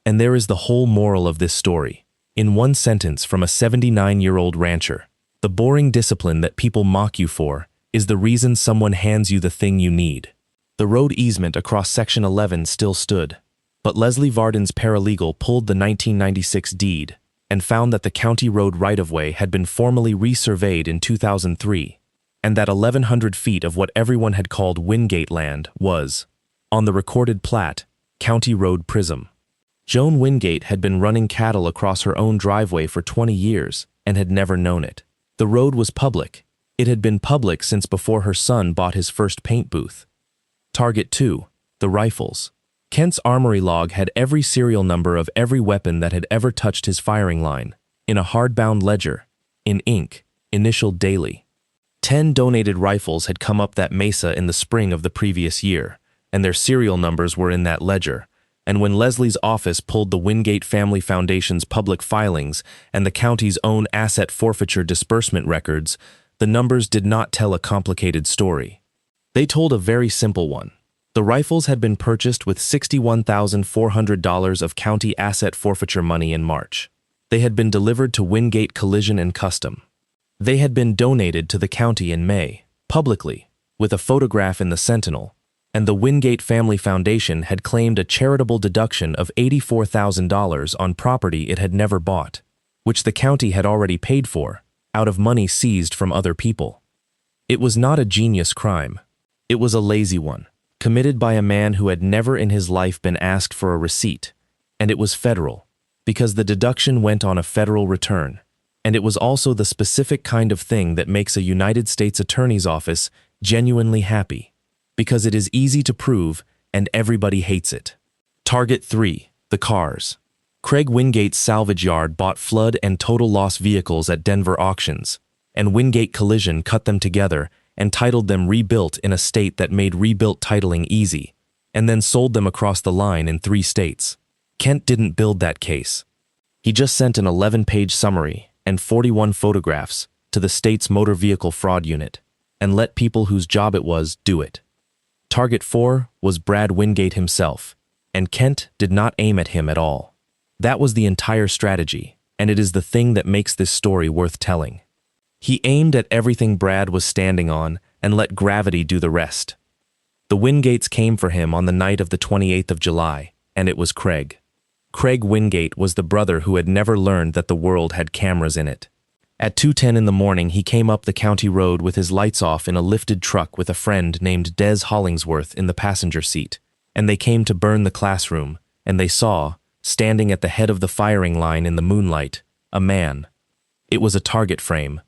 And there is the whole moral of this story, in one sentence from a 79-year-old rancher. The boring discipline that people mock you for is the reason someone hands you the thing you need. The road easement across Section 11 still stood, but Leslie Varden's paralegal pulled the 1996 deed and found that the county road right-of-way had been formally resurveyed in 2003, and that 1,100 feet of what everyone had called Wingate land was, on the recorded plat, County Road Prism. Joan Wingate had been running cattle across her own driveway for 20 years and had never known it. The road was public. It had been public since before her son bought his first paint booth. Target 2, the rifles. Kent's armory log had every serial number of every weapon that had ever touched his firing line, in a hardbound ledger, in ink, initialed daily. 10 donated rifles had come up that mesa in the spring of the previous year, and their serial numbers were in that ledger. And when Leslie's office pulled the Wingate Family Foundation's public filings and the county's own asset forfeiture disbursement records, the numbers did not tell a complicated story. They told a very simple one. The rifles had been purchased with $61,400 of county asset forfeiture money in March. They had been delivered to Wingate Collision and Custom. They had been donated to the county in May, publicly, with a photograph in the Sentinel, and the Wingate Family Foundation had claimed a charitable deduction of $84,000 on property it had never bought, which the county had already paid for, out of money seized from other people. It was not a genius crime. It was a lazy one, committed by a man who had never in his life been asked for a receipt, and it was federal, because the deduction went on a federal return, and it was also the specific kind of thing that makes a United States Attorney's Office genuinely happy, because it is easy to prove and everybody hates it. Target 3, the cars. Craig Wingate's salvage yard bought flood and total loss vehicles at Denver auctions, and Wingate Collision cut them together and titled them rebuilt in a state that made rebuilt titling easy, and then sold them across the line in 3 states. Kent didn't build that case. He just sent an 11-page summary and 41 photographs to the state's motor vehicle fraud unit, and let people whose job it was do it. Target 4 was Brad Wingate himself, and Kent did not aim at him at all. That was the entire strategy, and it is the thing that makes this story worth telling. He aimed at everything Brad was standing on and let gravity do the rest. The Wingates came for him on the night of the 28th of July, and it was Craig. Craig Wingate was the brother who had never learned that the world had cameras in it. At 2:10 in the morning, he came up the county road with his lights off in a lifted truck with a friend named Des Hollingsworth in the passenger seat, and they came to burn the classroom, and they saw, standing at the head of the firing line in the moonlight, a man. It was a target frame.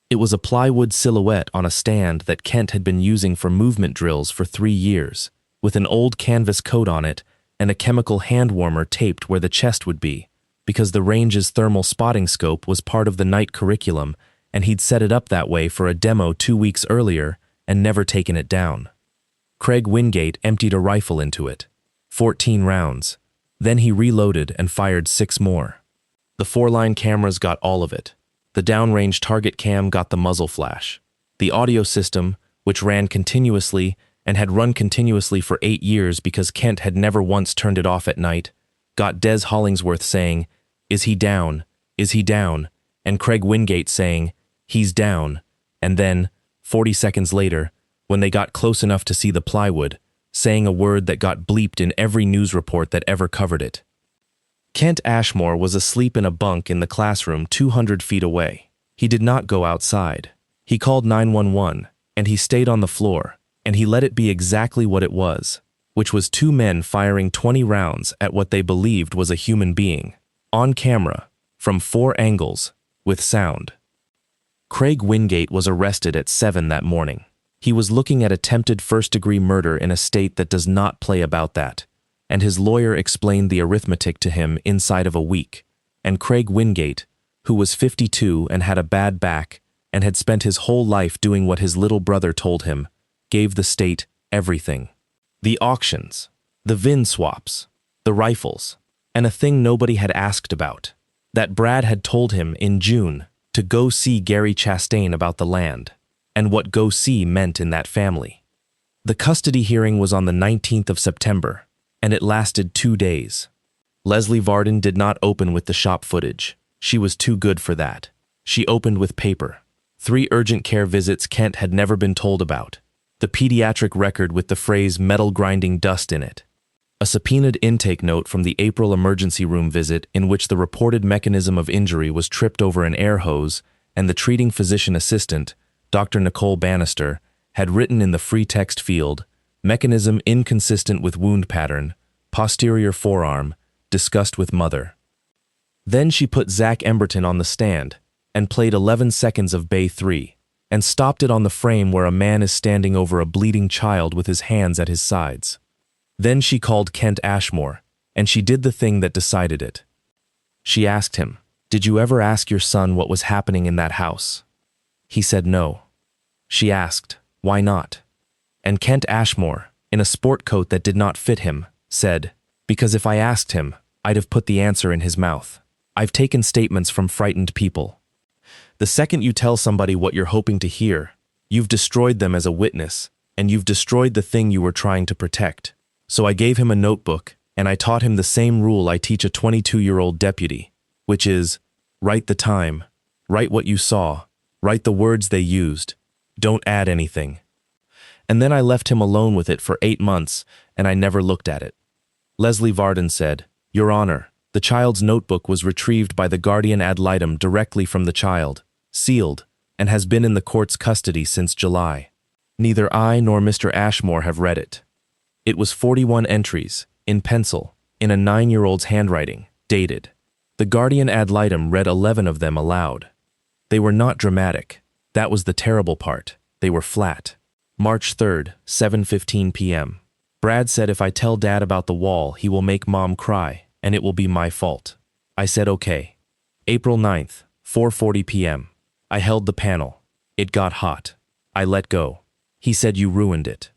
It was a plywood silhouette on a stand that Kent had been using for movement drills for 3 years, with an old canvas coat on it and a chemical hand warmer taped where the chest would be, because the range's thermal spotting scope was part of the night curriculum and he'd set it up that way for a demo 2 weeks earlier and never taken it down. Craig Wingate emptied a rifle into it. 14 rounds. Then he reloaded and fired 6 more. The 4-line cameras got all of it. The downrange target cam got the muzzle flash. The audio system, which ran continuously and had run continuously for 8 years because Kent had never once turned it off at night, got Des Hollingsworth saying, "Is he down? Is he down?" and Craig Wingate saying, "He's down," and then, 40 seconds later, when they got close enough to see the plywood, saying a word that got bleeped in every news report that ever covered it. Kent Ashmore was asleep in a bunk in the classroom 200 feet away. He did not go outside. He called 911, and he stayed on the floor, and he let it be exactly what it was, which was 2 men firing 20 rounds at what they believed was a human being, on camera, from 4 angles, with sound. Craig Wingate was arrested at 7 that morning. He was looking at attempted first-degree murder in a state that does not play about that, and his lawyer explained the arithmetic to him inside of a week, and Craig Wingate, who was 52 and had a bad back and had spent his whole life doing what his little brother told him, gave the state everything. The auctions, the VIN swaps, the rifles, and a thing nobody had asked about, that Brad had told him in June to go see Gary Chastain about the land, and what go see meant in that family. The custody hearing was on the 19th of September, and it lasted 2 days. Leslie Varden did not open with the shop footage. She was too good for that. She opened with paper. 3 urgent care visits Kent had never been told about. The pediatric record with the phrase metal grinding dust in it. A subpoenaed intake note from the April emergency room visit in which the reported mechanism of injury was tripped over an air hose, and the treating physician assistant, Dr. Nicole Bannister, had written in the free text field, "Mechanism inconsistent with wound pattern, posterior forearm, discussed with mother." Then she put Zach Emberton on the stand and played 11 seconds of Bay 3 and stopped it on the frame where a man is standing over a bleeding child with his hands at his sides. Then she called Kent Ashmore, and she did the thing that decided it. She asked him, "Did you ever ask your son what was happening in that house?" He said no. She asked, "Why not?" And Kent Ashmore, in a sport coat that did not fit him, said, "Because if I asked him, I'd have put the answer in his mouth. I've taken statements from frightened people. The second you tell somebody what you're hoping to hear, you've destroyed them as a witness, and you've destroyed the thing you were trying to protect. So I gave him a notebook, and I taught him the same rule I teach a 22-year-old deputy, which is, write the time, write what you saw, write the words they used, don't add anything. And then I left him alone with it for 8 months, and I never looked at it." Leslie Varden said, "Your Honor, the child's notebook was retrieved by the guardian ad litem directly from the child, sealed, and has been in the court's custody since July. Neither I nor Mr. Ashmore have read it. It was 41 entries, in pencil, in a 9-year-old's handwriting, dated. The guardian ad litem read 11 of them aloud. They were not dramatic. That was the terrible part. They were flat. March 3rd, 7:15 p.m. Brad said if I tell Dad about the wall, he will make Mom cry, and it will be my fault. I said okay. April 9th, 4:40 p.m. I held the panel. It got hot. I let go. He said you ruined it.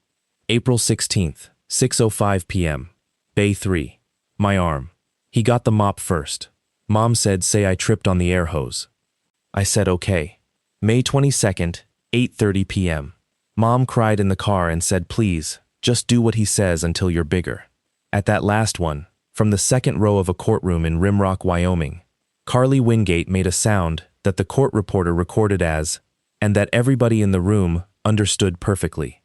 April 16th, 6:05 p.m. Bay 3. My arm. He got the mop first. Mom said say I tripped on the air hose. I said okay. May 22nd, 8:30 p.m. Mom cried in the car and said please, just do what he says until you're bigger. At that last one, from the second row of a courtroom in Rimrock, Wyoming, Carly Wingate made a sound that the court reporter recorded as, and that everybody in the room understood perfectly.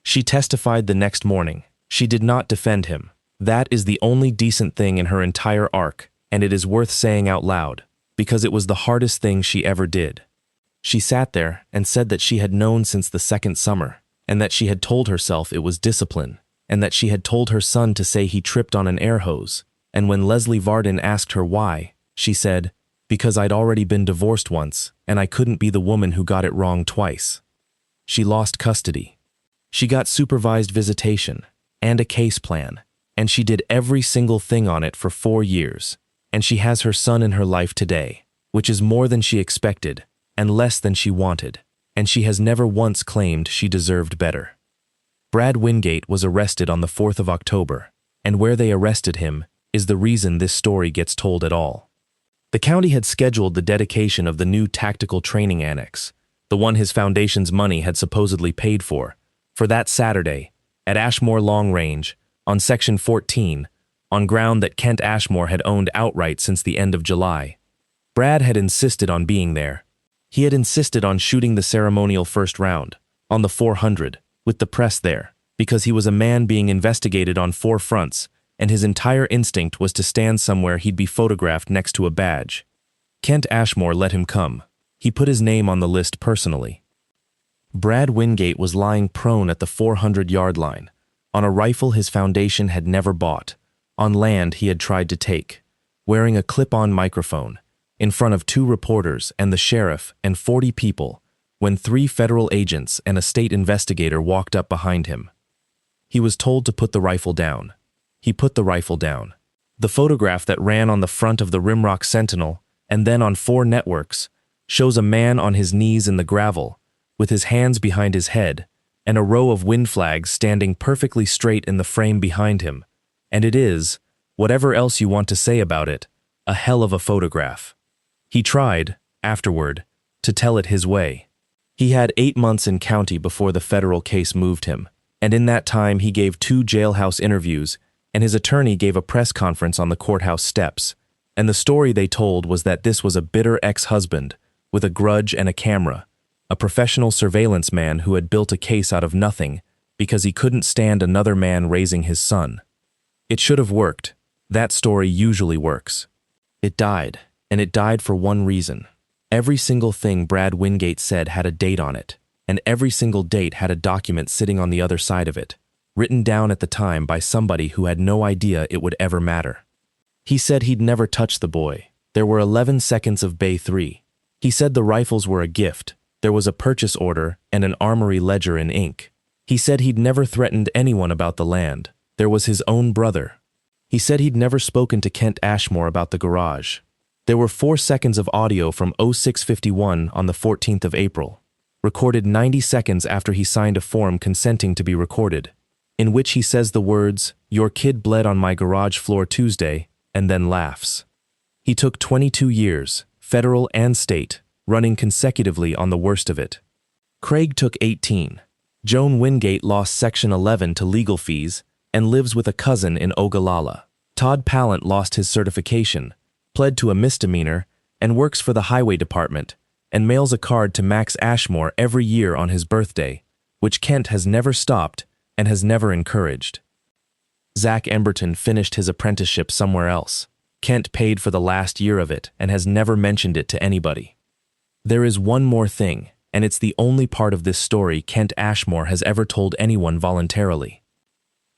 She testified the next morning. She did not defend him. That is the only decent thing in her entire arc, and it is worth saying out loud, because it was the hardest thing she ever did. She sat there and said that she had known since the second summer, and that she had told herself it was discipline, and that she had told her son to say he tripped on an air hose, and when Leslie Varden asked her why, she said, because I'd already been divorced once, and I couldn't be the woman who got it wrong twice. She lost custody. She got supervised visitation, and a case plan, and she did every single thing on it for 4 years, and she has her son in her life today, which is more than she expected, and less than she wanted, and she has never once claimed she deserved better. Brad Wingate was arrested on the 4th of October, and where they arrested him is the reason this story gets told at all. The county had scheduled the dedication of the new tactical training annex, the one his foundation's money had supposedly paid for that Saturday, at Ashmore Long Range, on Section 14, on ground that Kent Ashmore had owned outright since the end of July. Brad had insisted on being there. He had insisted on shooting the ceremonial first round, on the 400, with the press there, because he was a man being investigated on 4 fronts, and his entire instinct was to stand somewhere he'd be photographed next to a badge. Kent Ashmore let him come. He put his name on the list personally. Brad Wingate was lying prone at the 400-yard line, on a rifle his foundation had never bought, on land he had tried to take, wearing a clip-on microphone, in front of 2 reporters and the sheriff and 40 people, when 3 federal agents and a state investigator walked up behind him. He was told to put the rifle down. He put the rifle down. The photograph that ran on the front of the Rimrock Sentinel and then on 4 networks shows a man on his knees in the gravel, with his hands behind his head, and a row of wind flags standing perfectly straight in the frame behind him, and it is, whatever else you want to say about it, a hell of a photograph. He tried, afterward, to tell it his way. He had 8 months in county before the federal case moved him, and in that time he gave 2 jailhouse interviews, and his attorney gave a press conference on the courthouse steps, and the story they told was that this was a bitter ex-husband, with a grudge and a camera, a professional surveillance man who had built a case out of nothing because he couldn't stand another man raising his son. It should have worked. That story usually works. It died, and it died for one reason. Every single thing Brad Wingate said had a date on it, and every single date had a document sitting on the other side of it, written down at the time by somebody who had no idea it would ever matter. He said he'd never touched the boy. There were 11 seconds of Bay 3. He said the rifles were a gift. There was a purchase order and an armory ledger in ink. He said he'd never threatened anyone about the land. There was his own brother. He said he'd never spoken to Kent Ashmore about the garage. There were 4 seconds of audio from 0651 on the 14th of April, recorded 90 seconds after he signed a form consenting to be recorded, in which he says the words, "Your kid bled on my garage floor Tuesday," and then laughs. He took 22 years, federal and state, running consecutively on the worst of it. Craig took 18. Joan Wingate lost Section 11 to legal fees and lives with a cousin in Ogallala. Todd Pallant lost his certification, pled to a misdemeanor, and works for the highway department, and mails a card to Max Ashmore every year on his birthday, which Kent has never stopped and has never encouraged. Zach Emberton finished his apprenticeship somewhere else. Kent paid for the last year of it and has never mentioned it to anybody. There is one more thing, and it's the only part of this story Kent Ashmore has ever told anyone voluntarily.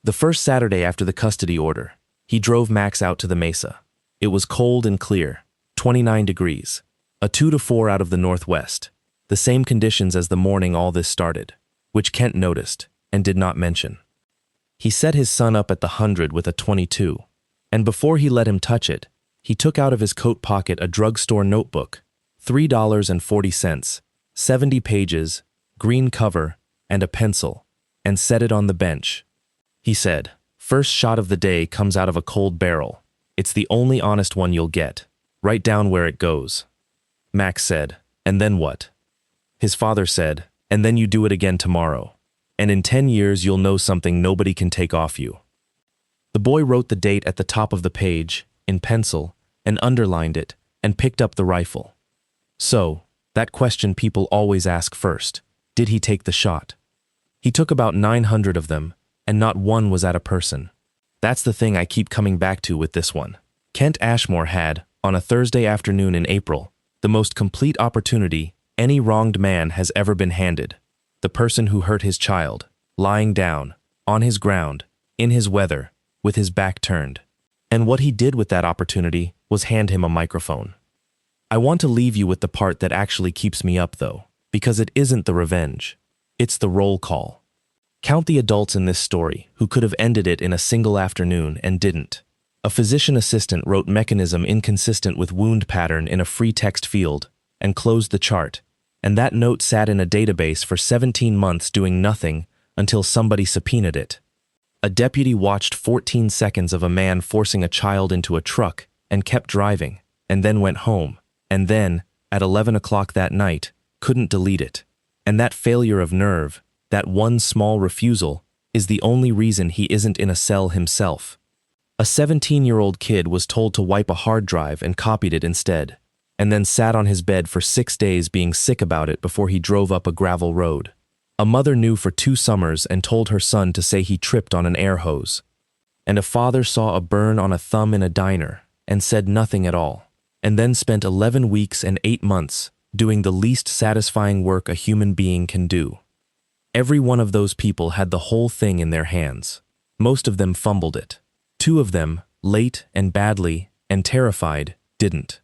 The first Saturday after the custody order, he drove Max out to the mesa. It was cold and clear, 29 degrees, a 2 to 4 out of the northwest, the same conditions as the morning all this started, which Kent noticed and did not mention. He set his son up at the 100 with a .22, and before he let him touch it, he took out of his coat pocket a drugstore notebook, $3.40, 70 pages, green cover, and a pencil, and set it on the bench. He said, "First shot of the day comes out of a cold barrel. It's the only honest one you'll get. Write down where it goes." Max said, "And then what?" His father said, "And then you do it again tomorrow. And in 10 years you'll know something nobody can take off you." The boy wrote the date at the top of the page, in pencil, and underlined it, and picked up the rifle. So, that question people always ask first, did he take the shot? He took about 900 of them, and not one was at a person. That's the thing I keep coming back to with this one. Kent Ashmore had, on a Thursday afternoon in April, the most complete opportunity any wronged man has ever been handed. The person who hurt his child, lying down, on his ground, in his weather, with his back turned. And what he did with that opportunity was hand him a microphone. I want to leave you with the part that actually keeps me up, though, because it isn't the revenge. It's the roll call. Count the adults in this story who could have ended it in a single afternoon and didn't. A physician assistant wrote mechanism inconsistent with wound pattern in a free text field and closed the chart, and that note sat in a database for 17 months doing nothing until somebody subpoenaed it. A deputy watched 14 seconds of a man forcing a child into a truck and kept driving, and then went home, and then, at 11 o'clock that night, couldn't delete it. And that failure of nerve, that one small refusal, is the only reason he isn't in a cell himself. A 17-year-old kid was told to wipe a hard drive and copied it instead, and then sat on his bed for 6 days being sick about it before he drove up a gravel road. A mother knew for 2 summers and told her son to say he tripped on an air hose. And a father saw a burn on a thumb in a diner and said nothing at all, and then spent 11 weeks and 8 months doing the least satisfying work a human being can do. Every one of those people had the whole thing in their hands. Most of them fumbled it. 2 of them, late and badly and terrified, didn't.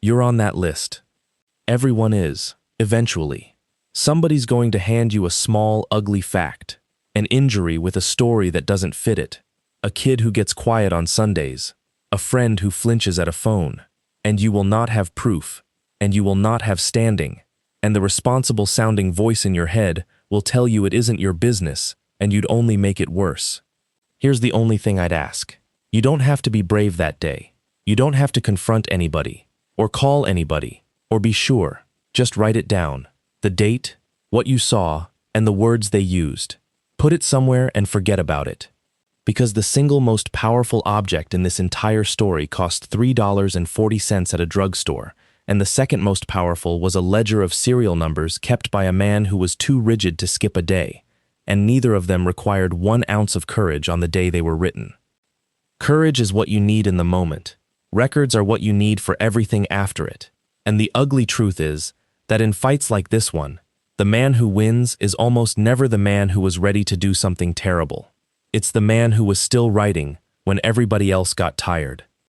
You're on that list. Everyone is, eventually. Somebody's going to hand you a small, ugly fact, an injury with a story that doesn't fit it, a kid who gets quiet on Sundays, a friend who flinches at a phone, and you will not have proof, and you will not have standing, and the responsible-sounding voice in your head will tell you it isn't your business, and you'd only make it worse. Here's the only thing I'd ask. You don't have to be brave that day. You don't have to confront anybody, or call anybody, or be sure. Just write it down. The date, what you saw, and the words they used. Put it somewhere and forget about it. Because the single most powerful object in this entire story cost $3.40 at a drugstore, and the second most powerful was a ledger of serial numbers kept by a man who was too rigid to skip a day, and neither of them required 1 ounce of courage on the day they were written. Courage is what you need in the moment. Records are what you need for everything after it. And the ugly truth is that in fights like this one, the man who wins is almost never the man who was ready to do something terrible. It's the man who was still writing when everybody else got tired.